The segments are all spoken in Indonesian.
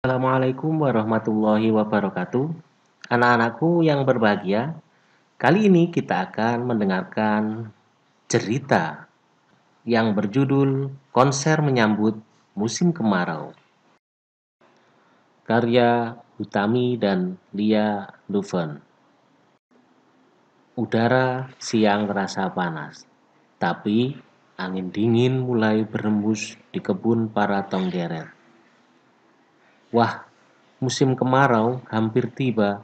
Assalamualaikum warahmatullahi wabarakatuh. Anak-anakku yang berbahagia, kali ini kita akan mendengarkan cerita yang berjudul Konser Menyambut Musim Kemarau. Karya Utami dan Lia Duven. Udara siang terasa panas, tapi angin dingin mulai berembus di kebun para tonggeret. Wah, musim kemarau hampir tiba.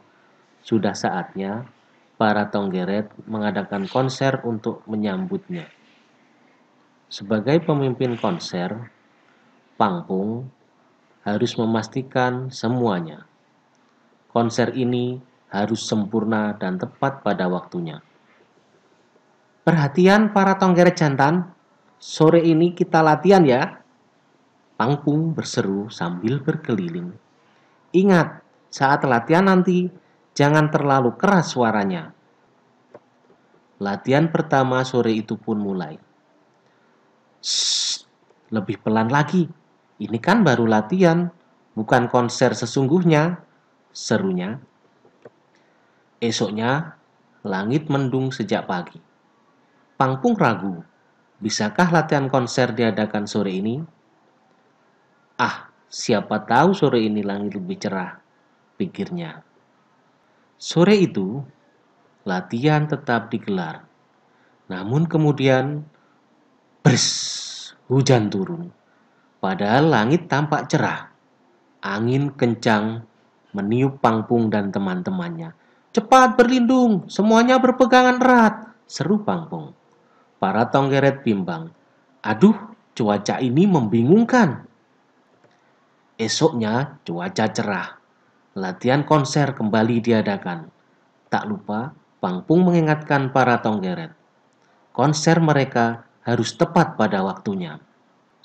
Sudah saatnya para tonggeret mengadakan konser untuk menyambutnya. Sebagai pemimpin konser, Pangpung harus memastikan semuanya. Konser ini harus sempurna dan tepat pada waktunya. Perhatian para tonggeret jantan, sore ini kita latihan ya. Pangpung berseru sambil berkeliling. Ingat, saat latihan nanti jangan terlalu keras suaranya. Latihan pertama sore itu pun mulai. Shh, lebih pelan lagi. Ini kan baru latihan, bukan konser sesungguhnya, serunya. Esoknya, langit mendung sejak pagi. Pangpung ragu, bisakah latihan konser diadakan sore ini? Ah, siapa tahu sore ini langit lebih cerah, pikirnya. Sore itu, latihan tetap digelar. Namun kemudian, bers, hujan turun. Padahal langit tampak cerah. Angin kencang meniup Pangpung dan teman-temannya. Cepat berlindung, semuanya berpegangan erat, seru Pangpung. Para tonggeret bimbang. Aduh, cuaca ini membingungkan. Esoknya cuaca cerah. Latihan konser kembali diadakan. Tak lupa, Pangpung mengingatkan para tonggeret. Konser mereka harus tepat pada waktunya.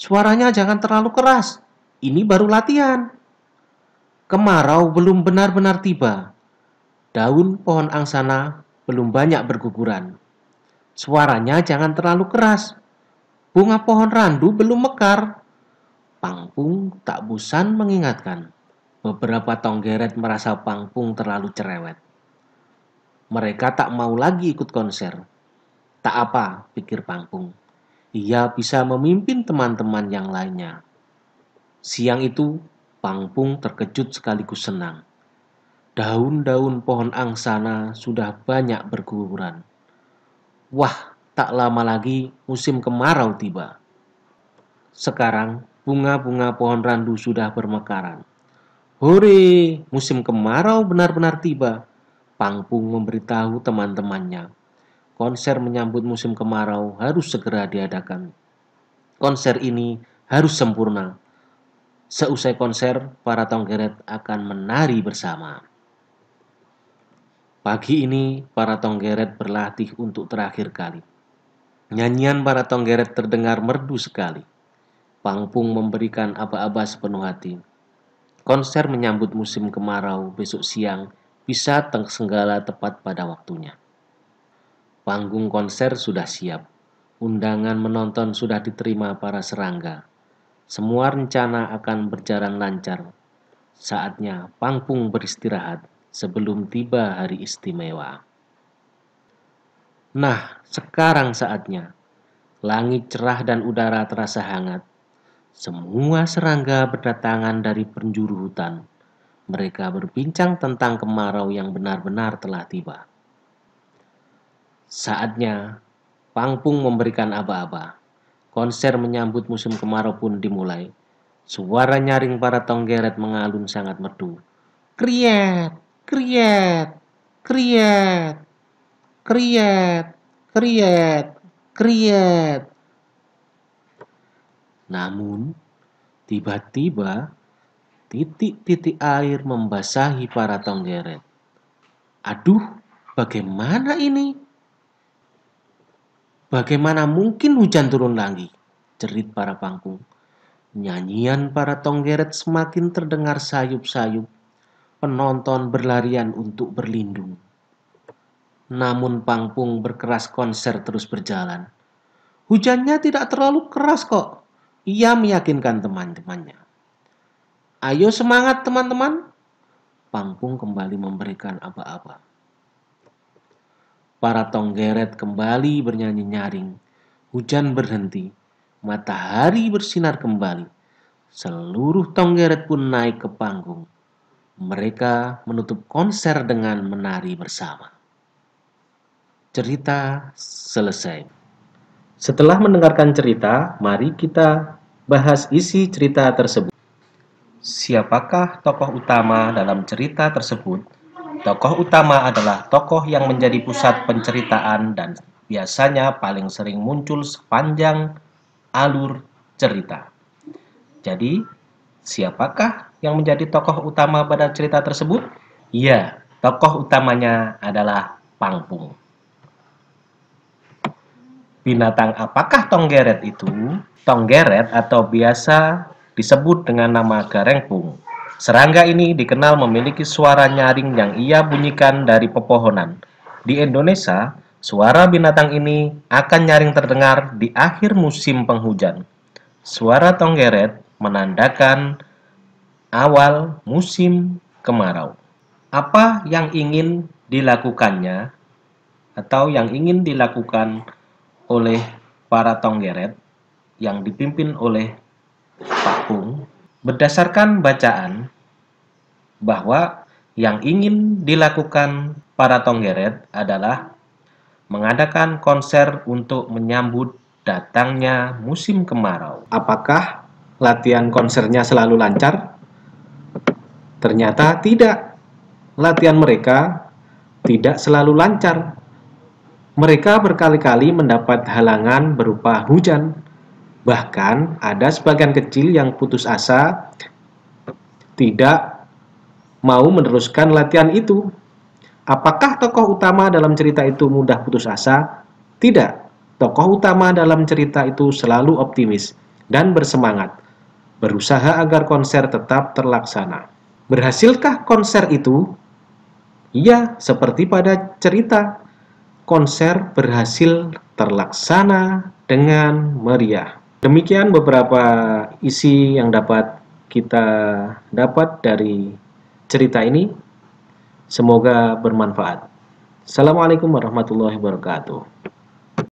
Suaranya jangan terlalu keras. Ini baru latihan. Kemarau belum benar-benar tiba. Daun pohon angsana belum banyak berguguran. Suaranya jangan terlalu keras. Bunga pohon randu belum mekar. Pangpung tak bosan mengingatkan. Beberapa tonggeret merasa Pangpung terlalu cerewet. Mereka tak mau lagi ikut konser. Tak apa, pikir Pangpung. Ia bisa memimpin teman-teman yang lainnya. Siang itu, Pangpung terkejut sekaligus senang. Daun-daun pohon angsana sudah banyak berguguran. Wah, tak lama lagi musim kemarau tiba. Sekarang, bunga-bunga pohon randu sudah bermekaran. Hore, musim kemarau benar-benar tiba. Pangpung memberitahu teman-temannya. Konser menyambut musim kemarau harus segera diadakan. Konser ini harus sempurna. Seusai konser, para tonggeret akan menari bersama. Pagi ini, para tonggeret berlatih untuk terakhir kali. Nyanyian para tonggeret terdengar merdu sekali. Pangpung memberikan aba-aba sepenuh hati. Konser menyambut musim kemarau besok siang bisa tersenggala tepat pada waktunya. Panggung konser sudah siap. Undangan menonton sudah diterima para serangga. Semua rencana akan berjalan lancar. Saatnya Pangpung beristirahat sebelum tiba hari istimewa. Nah, sekarang saatnya. Langit cerah dan udara terasa hangat. Semua serangga berdatangan dari penjuru hutan. Mereka berbincang tentang kemarau yang benar-benar telah tiba. Saatnya Pangpung memberikan aba-aba. Konser menyambut musim kemarau pun dimulai. Suara nyaring para tonggeret mengalun sangat merdu. Kriet, kriet, kriet, kriet, kriet, kriet. Namun, tiba-tiba titik-titik air membasahi para tonggeret. Aduh, bagaimana ini? Bagaimana mungkin hujan turun lagi? Jerit para Pangpung. Nyanyian para tonggeret semakin terdengar sayup-sayup. Penonton berlarian untuk berlindung. Namun Pangpung berkeras konser terus berjalan. Hujannya tidak terlalu keras kok. Ia meyakinkan teman-temannya. Ayo semangat teman-teman. Pangpung kembali memberikan aba-aba. Para tonggeret kembali bernyanyi nyaring. Hujan berhenti. Matahari bersinar kembali. Seluruh tonggeret pun naik ke panggung. Mereka menutup konser dengan menari bersama. Cerita selesai. Setelah mendengarkan cerita, mari kita bahas isi cerita tersebut. Siapakah tokoh utama dalam cerita tersebut? Tokoh utama adalah tokoh yang menjadi pusat penceritaan dan biasanya paling sering muncul sepanjang alur cerita. Jadi, siapakah yang menjadi tokoh utama pada cerita tersebut? Iya, tokoh utamanya adalah Pangpung. Binatang apakah tonggeret itu? Tonggeret atau biasa disebut dengan nama garengpung. Serangga ini dikenal memiliki suara nyaring yang ia bunyikan dari pepohonan. Di Indonesia, suara binatang ini akan nyaring terdengar di akhir musim penghujan. Suara tonggeret menandakan awal musim kemarau. Apa yang ingin dilakukannya atau yang ingin dilakukan oleh para tonggeret yang dipimpin oleh Pangpung berdasarkan bacaan bahwa yang ingin dilakukan para tonggeret adalah mengadakan konser untuk menyambut datangnya musim kemarau. Apakah latihan konsernya selalu lancar? Ternyata tidak. Latihan mereka tidak selalu lancar. Mereka berkali-kali mendapat halangan berupa hujan. Bahkan ada sebagian kecil yang putus asa tidak mau meneruskan latihan itu. Apakah tokoh utama dalam cerita itu mudah putus asa? Tidak. Tokoh utama dalam cerita itu selalu optimis dan bersemangat, berusaha agar konser tetap terlaksana. Berhasilkah konser itu? Iya, seperti pada cerita. Konser berhasil terlaksana dengan meriah. Demikian beberapa isi yang dapat kita dapat dari cerita ini. Semoga bermanfaat. Assalamualaikum warahmatullahi wabarakatuh.